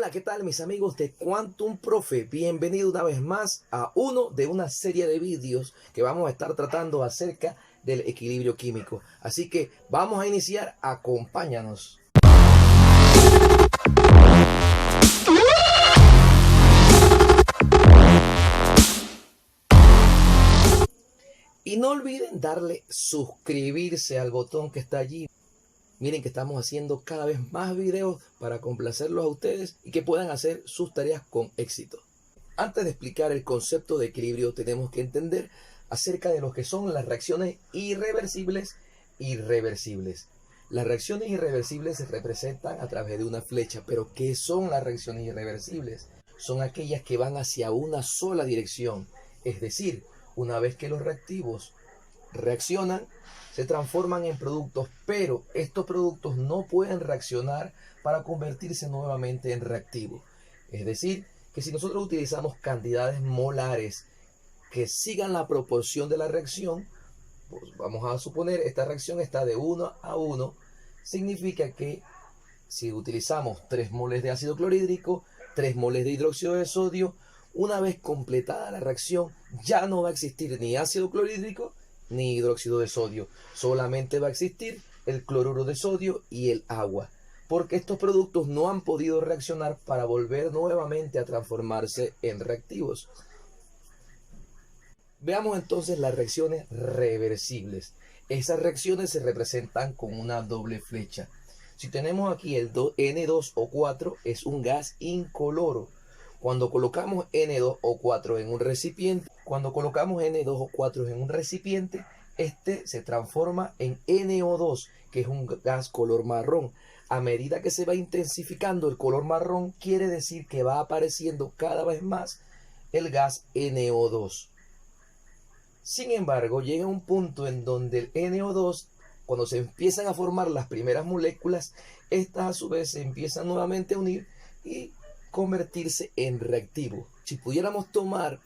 Hola, ¿qué tal mis amigos de Quantum Profe? Bienvenido una vez más a uno de una serie de vídeos que vamos a estar tratando acerca del equilibrio químico. Así que vamos a iniciar, acompáñanos. Y no olviden darle suscribirse al botón que está allí. Miren que estamos haciendo cada vez más videos para complacerlos a ustedes y que puedan hacer sus tareas con éxito. Antes de explicar el concepto de equilibrio, tenemos que entender acerca de lo que son las reacciones irreversibles y reversibles. Las reacciones irreversibles se representan a través de una flecha, pero ¿qué son las reacciones irreversibles? Son aquellas que van hacia una sola dirección, es decir, una vez que los reactivos reaccionan, se transforman en productos, pero estos productos no pueden reaccionar para convertirse nuevamente en reactivos. Es decir, que si nosotros utilizamos cantidades molares que sigan la proporción de la reacción, pues vamos a suponer esta reacción está de 1 a 1, significa que si utilizamos 3 moles de ácido clorhídrico, 3 moles de hidróxido de sodio, una vez completada la reacción ya no va a existir ni ácido clorhídrico ni hidróxido de sodio, solamente va a existir el cloruro de sodio y el agua, porque estos productos no han podido reaccionar para volver nuevamente a transformarse en reactivos. Veamos entonces las reacciones reversibles. Esas reacciones se representan con una doble flecha. Si tenemos aquí el N2O4, es un gas incoloro. Cuando colocamos N2O4 en un recipiente, este se transforma en NO2, que es un gas color marrón. A medida que se va intensificando el color marrón, quiere decir que va apareciendo cada vez más el gas NO2. Sin embargo, llega un punto en donde el NO2, cuando se empiezan a formar las primeras moléculas, estas a su vez se empiezan nuevamente a unir y convertirse en reactivo. Si pudiéramos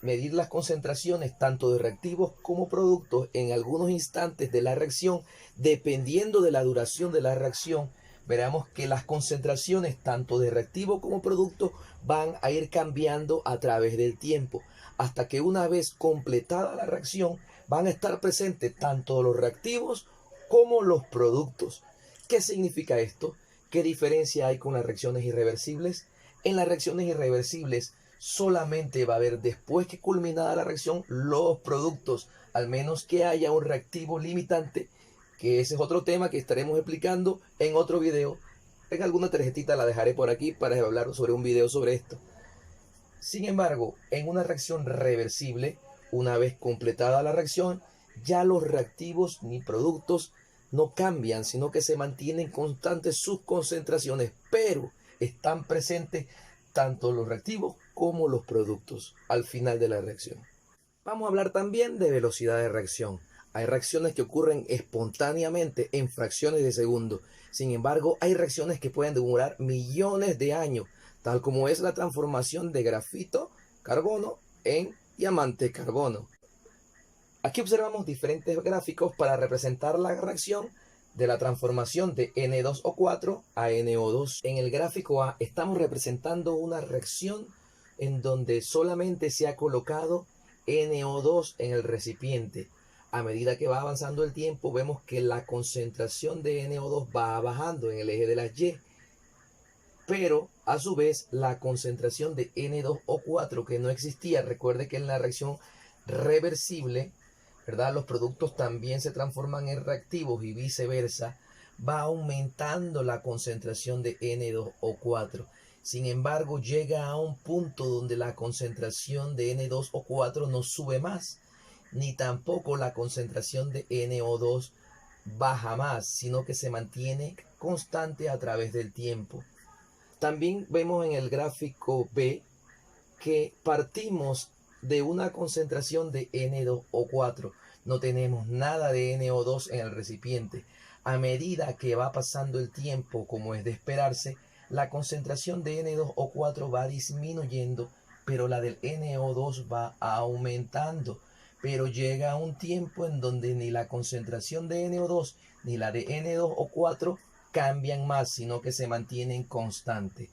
medir las concentraciones tanto de reactivos como productos en algunos instantes de la reacción, dependiendo de la duración de la reacción, veremos que las concentraciones tanto de reactivo como producto van a ir cambiando a través del tiempo, hasta que una vez completada la reacción van a estar presentes tanto los reactivos como los productos. ¿Qué significa esto? ¿Qué diferencia hay con las reacciones irreversibles? En las reacciones irreversibles solamente va a haber, después que culminada la reacción, los productos, al menos que haya un reactivo limitante, que ese es otro tema que estaremos explicando en otro video. En alguna tarjetita la dejaré por aquí para hablar sobre un video sobre esto. Sin embargo, en una reacción reversible, una vez completada la reacción, ya los reactivos ni productos no cambian, sino que se mantienen constantes sus concentraciones, pero están presentes tanto los reactivos como los productos al final de la reacción. Vamos a hablar también de velocidad de reacción. Hay reacciones que ocurren espontáneamente en fracciones de segundo. Sin embargo, hay reacciones que pueden durar millones de años, tal como es la transformación de grafito carbono en diamante carbono. Aquí observamos diferentes gráficos para representar la reacción de la transformación de N2O4 a NO2. En el gráfico A estamos representando una reacción en donde solamente se ha colocado NO2 en el recipiente. A medida que va avanzando el tiempo, vemos que la concentración de NO2 va bajando en el eje de las Y, pero a su vez la concentración de N2O4 que no existía, recuerde que en la reacción reversible, ¿verdad?, los productos también se transforman en reactivos y viceversa, va aumentando la concentración de N2O4. Sin embargo, llega a un punto donde la concentración de N2O4 no sube más, ni tampoco la concentración de NO2 baja más, sino que se mantiene constante a través del tiempo. También vemos en el gráfico B que partimos de una concentración de N2O4. No tenemos nada de NO2 en el recipiente. A medida que va pasando el tiempo, como es de esperarse, la concentración de N2O4 va disminuyendo, pero la del NO2 va aumentando. Pero llega un tiempo en donde ni la concentración de NO2 ni la de N2O4 cambian más, sino que se mantienen constantes.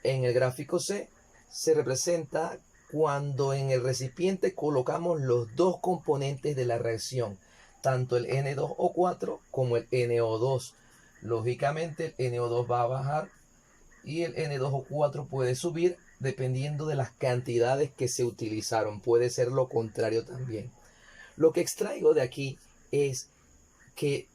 En el gráfico C se representa cuando en el recipiente colocamos los dos componentes de la reacción, tanto el N2O4 como el NO2. Lógicamente el NO2 va a bajar y el N2O4 puede subir dependiendo de las cantidades que se utilizaron. Puede ser lo contrario también. Lo que extraigo de aquí es que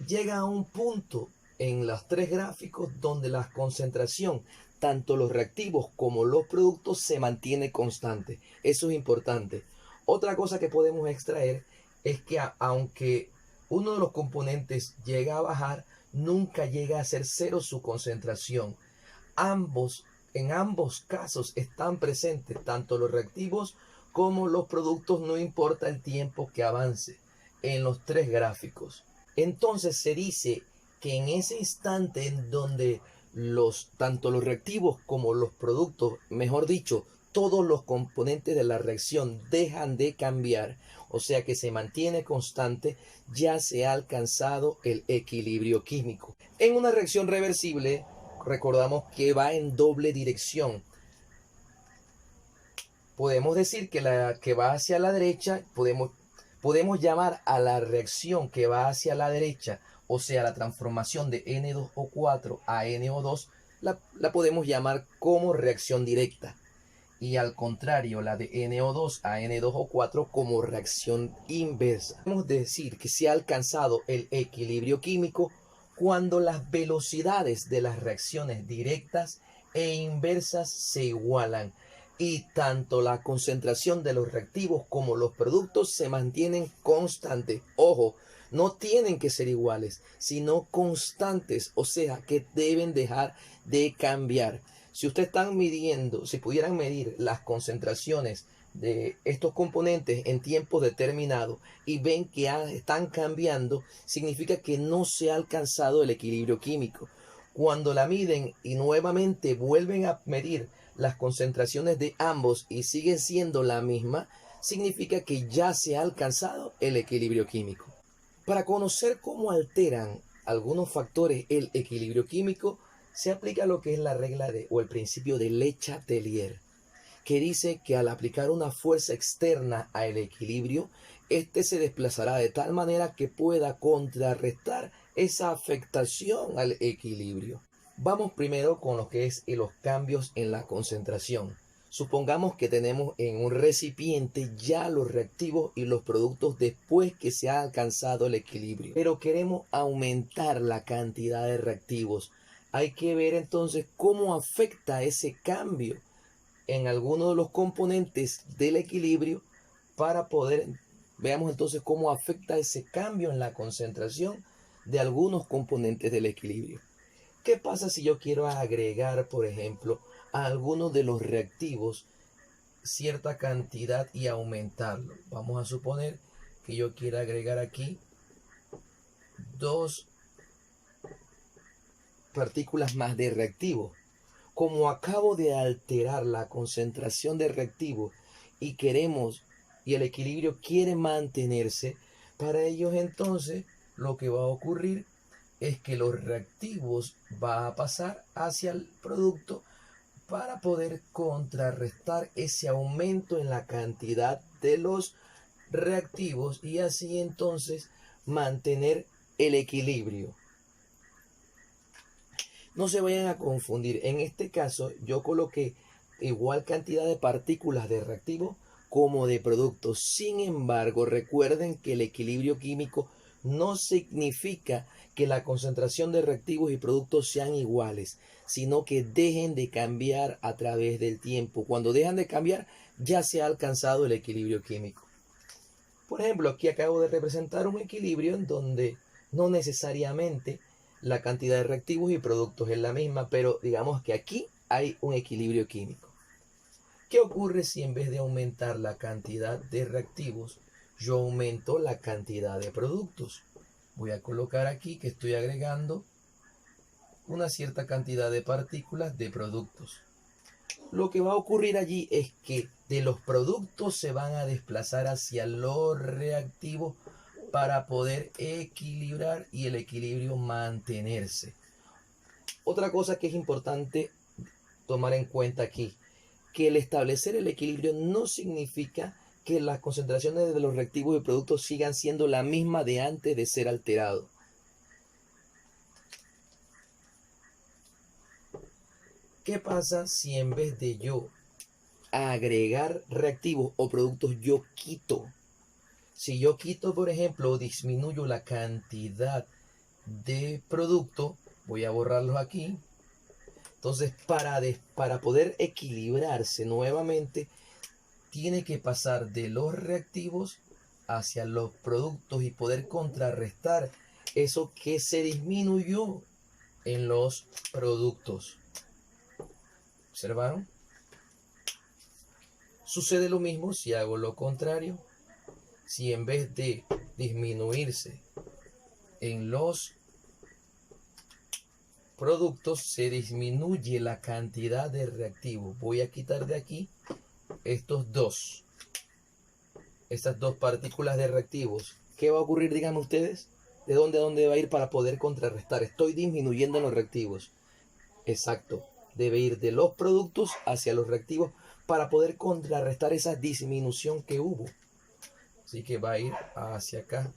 llega a un punto en los tres gráficos donde la concentración, tanto los reactivos como los productos, se mantiene constante. Eso es importante. Otra cosa que podemos extraer es que aunque uno de los componentes llega a bajar, nunca llega a ser cero su concentración. En ambos casos están presentes tanto los reactivos como los productos, no importa el tiempo que avance en los tres gráficos. Entonces se dice que en ese instante en donde tanto los reactivos como los productos, mejor dicho, todos los componentes de la reacción dejan de cambiar, o sea que se mantiene constante, ya se ha alcanzado el equilibrio químico. En una reacción reversible, recordamos que va en doble dirección. Podemos decir que la que va hacia la derecha, podemos llamar a la reacción que va hacia la derecha, o sea, la transformación de N2O4 a NO2, la podemos llamar como reacción directa. Y al contrario, la de NO2 a N2O4 como reacción inversa. Podemos decir que se ha alcanzado el equilibrio químico cuando las velocidades de las reacciones directas e inversas se igualan y tanto la concentración de los reactivos como los productos se mantienen constantes. Ojo, no tienen que ser iguales, sino constantes, o sea que deben dejar de cambiar. Si ustedes están midiendo, si pudieran medir las concentraciones de estos componentes en tiempo determinado y ven que están cambiando, significa que no se ha alcanzado el equilibrio químico. Cuando la miden y nuevamente vuelven a medir las concentraciones de ambos y sigue siendo la misma, significa que ya se ha alcanzado el equilibrio químico. Para conocer cómo alteran algunos factores el equilibrio químico, se aplica lo que es la regla o el principio de Le Chatelier, que dice que al aplicar una fuerza externa al equilibrio, este se desplazará de tal manera que pueda contrarrestar esa afectación al equilibrio. Vamos primero con lo que es los cambios en la concentración. Supongamos que tenemos en un recipiente ya los reactivos y los productos después que se ha alcanzado el equilibrio, pero queremos aumentar la cantidad de reactivos. Hay que ver entonces cómo afecta ese cambio en alguno de los componentes del equilibrio para veamos entonces cómo afecta ese cambio en la concentración de algunos componentes del equilibrio. ¿Qué pasa si yo quiero agregar, por ejemplo, a algunos de los reactivos cierta cantidad y aumentarlo? Vamos a suponer que yo quiera agregar aquí dos partículas más de reactivo. Como acabo de alterar la concentración de reactivo y el equilibrio quiere mantenerse, para ellos entonces lo que va a ocurrir es que los reactivos va a pasar hacia el producto para poder contrarrestar ese aumento en la cantidad de los reactivos y así entonces mantener el equilibrio. No se vayan a confundir. En este caso yo coloqué igual cantidad de partículas de reactivo como de productos. Sin embargo, recuerden que el equilibrio químico no significa que la concentración de reactivos y productos sean iguales, sino que dejen de cambiar a través del tiempo. Cuando dejan de cambiar, ya se ha alcanzado el equilibrio químico. Por ejemplo, aquí acabo de representar un equilibrio en donde no necesariamente la cantidad de reactivos y productos es la misma, pero digamos que aquí hay un equilibrio químico. ¿Qué ocurre si en vez de aumentar la cantidad de reactivos, yo aumento la cantidad de productos? Voy a colocar aquí que estoy agregando una cierta cantidad de partículas de productos. Lo que va a ocurrir allí es que de los productos se van a desplazar hacia los reactivos para poder equilibrar y el equilibrio mantenerse. Otra cosa que es importante tomar en cuenta aquí que el establecer el equilibrio no significa que las concentraciones de los reactivos y productos sigan siendo la misma de antes de ser alterado. ¿Qué pasa si en vez de yo agregar reactivos o productos yo quito? Si yo quito, por ejemplo, o disminuyo la cantidad de producto, voy a borrarlos aquí. Entonces, para poder equilibrarse nuevamente, tiene que pasar de los reactivos hacia los productos y poder contrarrestar eso que se disminuyó en los productos. ¿Observaron? Sucede lo mismo si hago lo contrario. Si en vez de disminuirse en los productos se disminuye la cantidad de reactivos, voy a quitar de aquí estas dos partículas de reactivos. ¿Qué va a ocurrir, díganme ustedes? ¿De dónde a dónde va a ir para poder contrarrestar? Estoy disminuyendo los reactivos. Exacto. Debe ir de los productos hacia los reactivos para poder contrarrestar esa disminución que hubo. Así que va a ir hacia acá.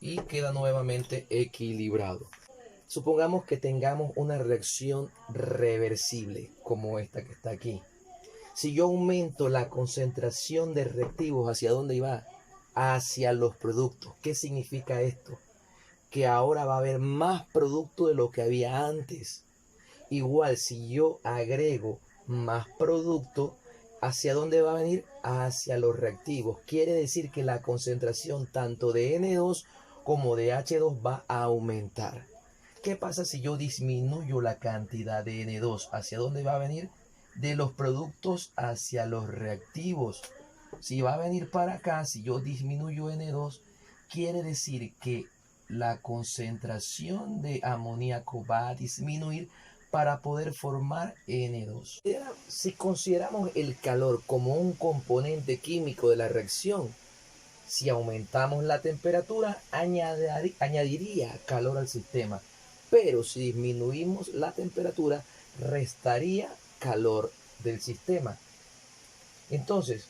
Y queda nuevamente equilibrado. Supongamos que tengamos una reacción reversible, como esta que está aquí. Si yo aumento la concentración de reactivos, ¿hacia dónde va? Hacia los productos. ¿Qué significa esto? Que ahora va a haber más producto de lo que había antes. Igual, si yo agrego más producto, ¿hacia dónde va a venir? Hacia los reactivos. Quiere decir que la concentración tanto de N2 como de H2 va a aumentar. ¿Qué pasa si yo disminuyo la cantidad de N2? ¿Hacia dónde va a venir? De los productos hacia los reactivos. Si va a venir para acá, si yo disminuyo N2, quiere decir que la concentración de amoníaco va a disminuir para poder formar N2. Si consideramos el calor como un componente químico de la reacción, si aumentamos la temperatura, añadiría calor al sistema. Pero si disminuimos la temperatura, restaría calor del sistema. Entonces,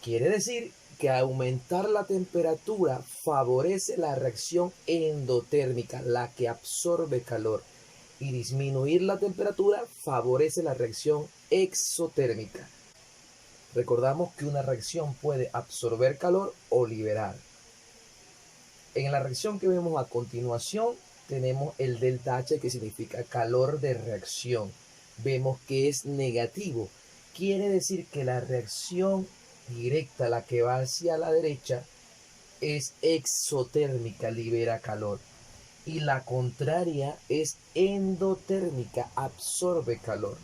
quiere decir que aumentar la temperatura favorece la reacción endotérmica, la que absorbe calor, y disminuir la temperatura favorece la reacción exotérmica. Recordamos que una reacción puede absorber calor o liberar. En la reacción que vemos a continuación tenemos el delta H, que significa calor de reacción. Vemos que es negativo. Quiere decir que la reacción directa, la que va hacia la derecha, es exotérmica, libera calor. Y la contraria es endotérmica, absorbe calor.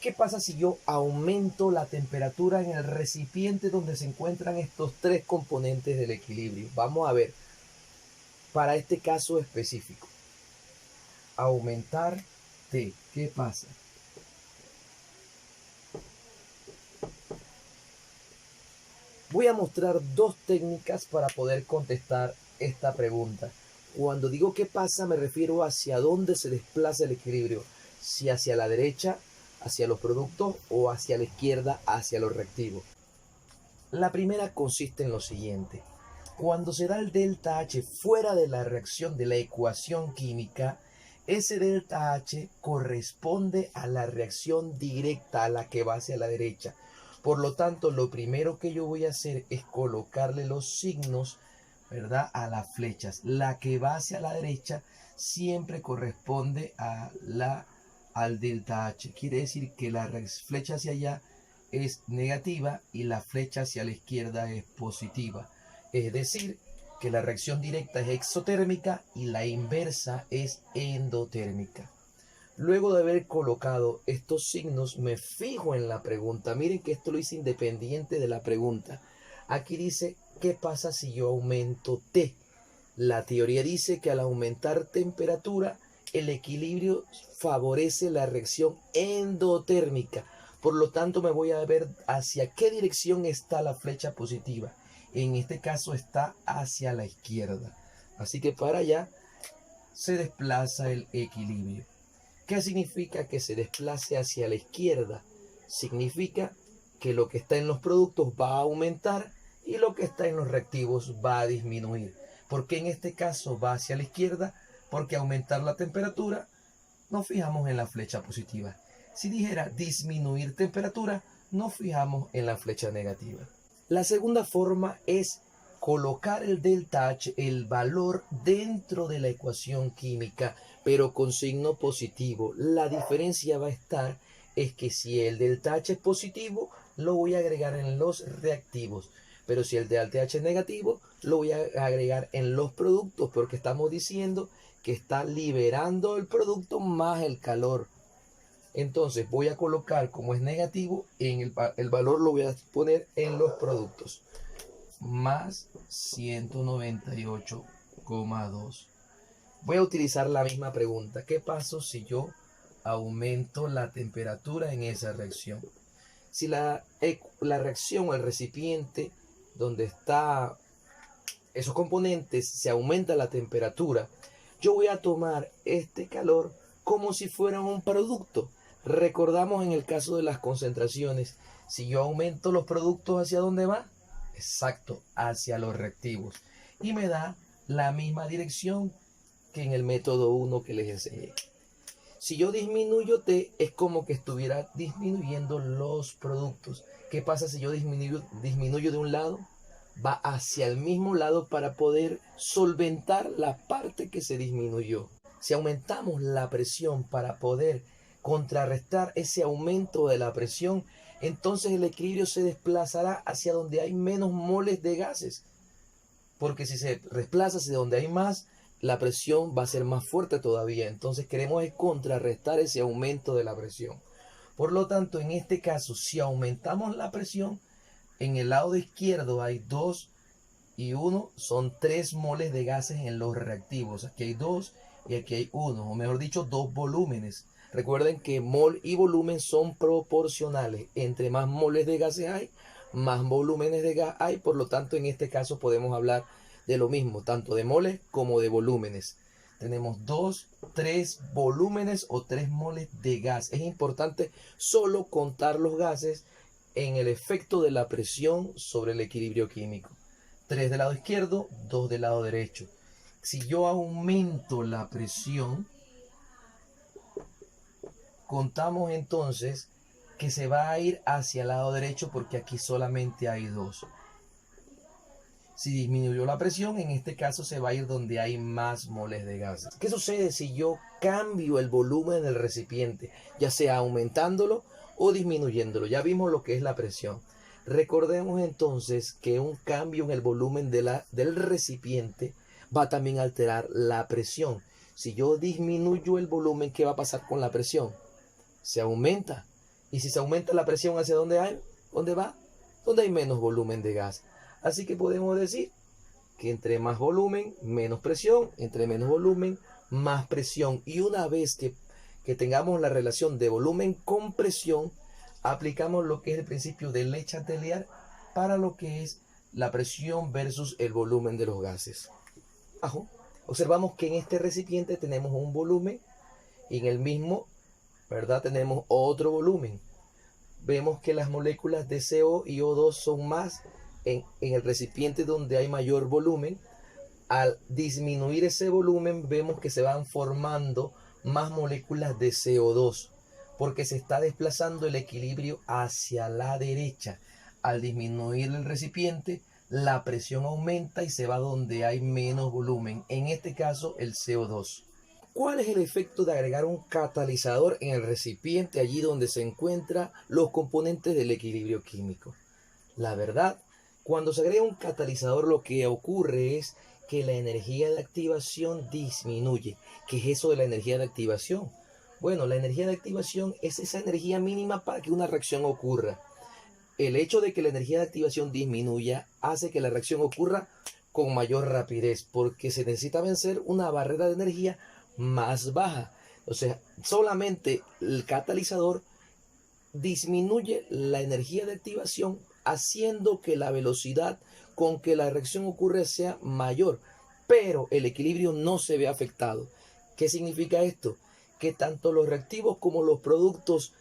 ¿Qué pasa si yo aumento la temperatura en el recipiente donde se encuentran estos tres componentes del equilibrio? Vamos a ver, para este caso específico, aumentar T. ¿Qué pasa? Voy a mostrar dos técnicas para poder contestar esta pregunta. Cuando digo qué pasa, me refiero hacia dónde se desplaza el equilibrio, si hacia la derecha, hacia los productos, o hacia la izquierda, hacia los reactivos. La primera consiste en lo siguiente. Cuando se da el delta H fuera de la reacción de la ecuación química, ese delta H corresponde a la reacción directa, a la que va hacia la derecha. Por lo tanto, lo primero que yo voy a hacer es colocarle los signos, ¿verdad?, a las flechas. La que va hacia la derecha siempre corresponde al delta H. Quiere decir que la flecha hacia allá es negativa y la flecha hacia la izquierda es positiva. Es decir, que la reacción directa es exotérmica y la inversa es endotérmica. Luego de haber colocado estos signos, me fijo en la pregunta. Miren que esto lo hice independiente de la pregunta. Aquí dice, ¿qué pasa si yo aumento T? La teoría dice que al aumentar temperatura, el equilibrio favorece la reacción endotérmica. Por lo tanto, me voy a ver hacia qué dirección está la flecha positiva. En este caso está hacia la izquierda. Así que para allá se desplaza el equilibrio. ¿Qué significa que se desplace hacia la izquierda? Significa que lo que está en los productos va a aumentar y lo que está en los reactivos va a disminuir. ¿Por qué en este caso va hacia la izquierda? Porque aumentar la temperatura nos fijamos en la flecha positiva. Si dijera disminuir temperatura, nos fijamos en la flecha negativa. La segunda forma es colocar el delta H, el valor, dentro de la ecuación química, pero con signo positivo. La diferencia va a estar es que si el delta H es positivo, lo voy a agregar en los reactivos. Pero si el delta H es negativo, lo voy a agregar en los productos, porque estamos diciendo que está liberando el producto más el calor. Entonces voy a colocar, como es negativo, en el valor lo voy a poner en los productos. Más 198,2. Voy a utilizar la misma pregunta. ¿Qué pasa si yo aumento la temperatura en esa reacción? Si la reacción o el recipiente donde está esos componentes se aumenta la temperatura, yo voy a tomar este calor como si fuera un producto. Recordamos en el caso de las concentraciones, si yo aumento los productos, ¿hacia dónde va? Exacto, hacia los reactivos. Y me da la misma dirección que en el método 1 que les enseñé. Si yo disminuyo T, es como que estuviera disminuyendo los productos. ¿Qué pasa si yo disminuyo de un lado? Va hacia el mismo lado para poder solventar la parte que se disminuyó. Si aumentamos la presión para poder contrarrestar ese aumento de la presión, entonces el equilibrio se desplazará hacia donde hay menos moles de gases. Porque si se desplaza hacia donde hay más, la presión va a ser más fuerte todavía. Entonces queremos contrarrestar ese aumento de la presión. Por lo tanto, en este caso, si aumentamos la presión, en el lado izquierdo hay 2 y 1, son 3 moles de gases en los reactivos. Aquí hay 2 y aquí hay 1, o mejor dicho, 2 volúmenes. Recuerden que mol y volumen son proporcionales. Entre más moles de gases hay, más volúmenes de gas hay. Por lo tanto, en este caso podemos hablar de lo mismo, tanto de moles como de volúmenes. Tenemos 2, 3 volúmenes o 3 moles de gas. Es importante solo contar los gases en el efecto de la presión sobre el equilibrio químico. 3 del lado izquierdo, 2 del lado derecho. Si yo aumento la presión, contamos entonces que se va a ir hacia el lado derecho porque aquí solamente hay 2. Si disminuyó la presión, en este caso se va a ir donde hay más moles de gas. ¿Qué sucede si yo cambio el volumen del recipiente, ya sea aumentándolo o disminuyéndolo? Ya vimos lo que es la presión. Recordemos entonces que un cambio en el volumen del recipiente va también a alterar la presión. Si yo disminuyo el volumen, ¿qué va a pasar con la presión? Se aumenta. Y si se aumenta la presión, ¿hacia dónde hay? ¿Dónde va? Donde hay menos volumen de gas. Así que podemos decir que entre más volumen, menos presión, entre menos volumen, más presión. Y una vez que tengamos la relación de volumen con presión, aplicamos lo que es el principio de Le Chatelier para lo que es la presión versus el volumen de los gases. Observamos que en este recipiente tenemos un volumen y en el mismo, ¿verdad?, tenemos otro volumen. Vemos que las moléculas de CO y O2 son más en el recipiente donde hay mayor volumen. Al disminuir ese volumen, vemos que se van formando más moléculas de CO2 porque se está desplazando el equilibrio hacia la derecha. Al disminuir el recipiente, la presión aumenta y se va donde hay menos volumen, en este caso el CO2. ¿Cuál es el efecto de agregar un catalizador en el recipiente allí donde se encuentran los componentes del equilibrio químico? La verdad, cuando se agrega un catalizador, lo que ocurre es que la energía de activación disminuye. ¿Qué es eso de la energía de activación? Bueno, la energía de activación es esa energía mínima para que una reacción ocurra. El hecho de que la energía de activación disminuya hace que la reacción ocurra con mayor rapidez, porque se necesita vencer una barrera de energía más baja. O sea, solamente el catalizador disminuye la energía de activación, haciendo que la velocidad con que la reacción ocurre sea mayor. pero el equilibrio no se ve afectado. ¿Qué significa esto? Que tanto los reactivos como los productos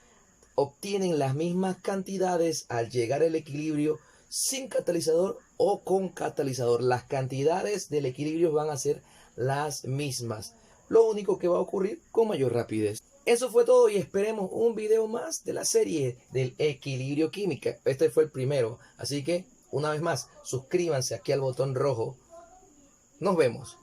obtienen las mismas cantidades al llegar al equilibrio sin catalizador o con catalizador. Las cantidades del equilibrio van a ser las mismas. Lo único que va a ocurrir con mayor rapidez. Eso fue todo y esperemos un video más de la serie del equilibrio química. Este fue el primero, así que una vez más, suscríbanse aquí al botón rojo. Nos vemos.